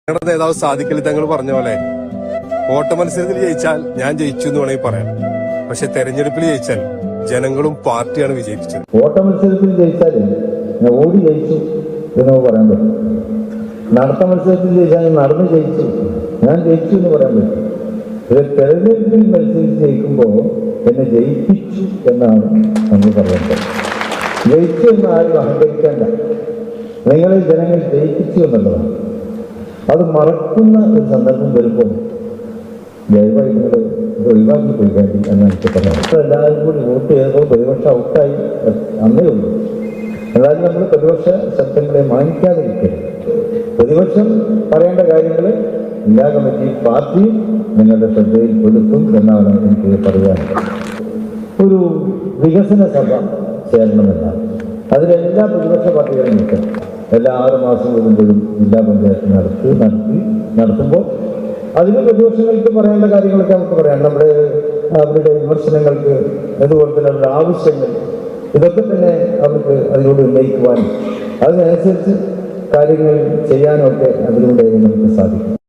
ഞങ്ങളുടെ നേതാവ് സാദിഖലി തങ്ങൾ പറഞ്ഞ പോലെ വോട്ട മത്സരത്തിൽ ജയിച്ചാൽ ഞാൻ ജയിച്ചു എന്ന് വേണമെങ്കിൽ പറയാം. പക്ഷെ തെരഞ്ഞെടുപ്പിൽ ജയിച്ചാൽ ജനങ്ങളും പാർട്ടിയാണ് വിജയിപ്പിച്ചത്. വോട്ട മത്സരത്തിൽ ജയിച്ചാൽ ഞാൻ ഓടി ജയിച്ചു എന്ന് പറയാൻ പറ്റും. നടത്ത മത്സരത്തിൽ ജയിച്ചാൽ നടന്ന് ജയിച്ചു, ഞാൻ ജയിച്ചു എന്ന് പറയാൻ പറ്റും. തെരഞ്ഞെടുപ്പിൽ മത്സരിച്ച് ജയിക്കുമ്പോൾ എന്നെ ജയിപ്പിച്ചു എന്നാണ് നമ്മൾ പറയുന്നത്. ജയിച്ചു എന്ന് ആരും അഹങ്കരിക്കേണ്ട. നിങ്ങളെ ജനങ്ങൾ ജയിപ്പിച്ചു എന്നുള്ളതാണ്. അത് മറക്കുന്ന ഒരു സന്ദർഭം വരുമ്പോൾ ദയവായി നിങ്ങൾ ഇത് ഒഴിവാക്കി പോയി വേണ്ടി എന്ന് എനിക്ക് പറയാം. എല്ലാവരും കൂടി വോട്ട് ചെയ്തപ്പോൾ പ്രതിപക്ഷം ഔട്ടായി അന്നേ ഉള്ളൂ. എന്നാലും നമ്മൾ പ്രതിപക്ഷ ശബ്ദങ്ങളെ മാനിക്കാതിരിക്കരുത്. പ്രതിപക്ഷം പറയേണ്ട കാര്യങ്ങൾ ജില്ലാ കമ്മിറ്റി പാർട്ടിയും നിങ്ങളുടെ ശ്രദ്ധയിൽ പെടുത്തും എന്നാണ് എനിക്ക് പറയാനുള്ളത്. ഒരു വികസന സഭ ചേരണമെന്നാണ്. അതിലെല്ലാ പ്രതിപക്ഷ പാർട്ടികളും നിൽക്കണം. എല്ലാ 6 മാസം കൂടുമ്പോഴും ജില്ലാ പഞ്ചായത്ത് നടത്തുമ്പോൾ അതിന് പ്രതിപക്ഷങ്ങൾക്ക് പറയേണ്ട കാര്യങ്ങളൊക്കെ നമുക്ക് പറയാം. അവരുടെ വിമർശനങ്ങൾക്ക്, അതുപോലെ തന്നെ അവരുടെ ആവശ്യങ്ങൾ, ഇതൊക്കെ തന്നെ അവർക്ക് അതിലൂടെ ഉന്നയിക്കുവാനും അതിനനുസരിച്ച് കാര്യങ്ങൾ ചെയ്യാനും ഒക്കെ അതിലൂടെ നമുക്ക് സാധിക്കും.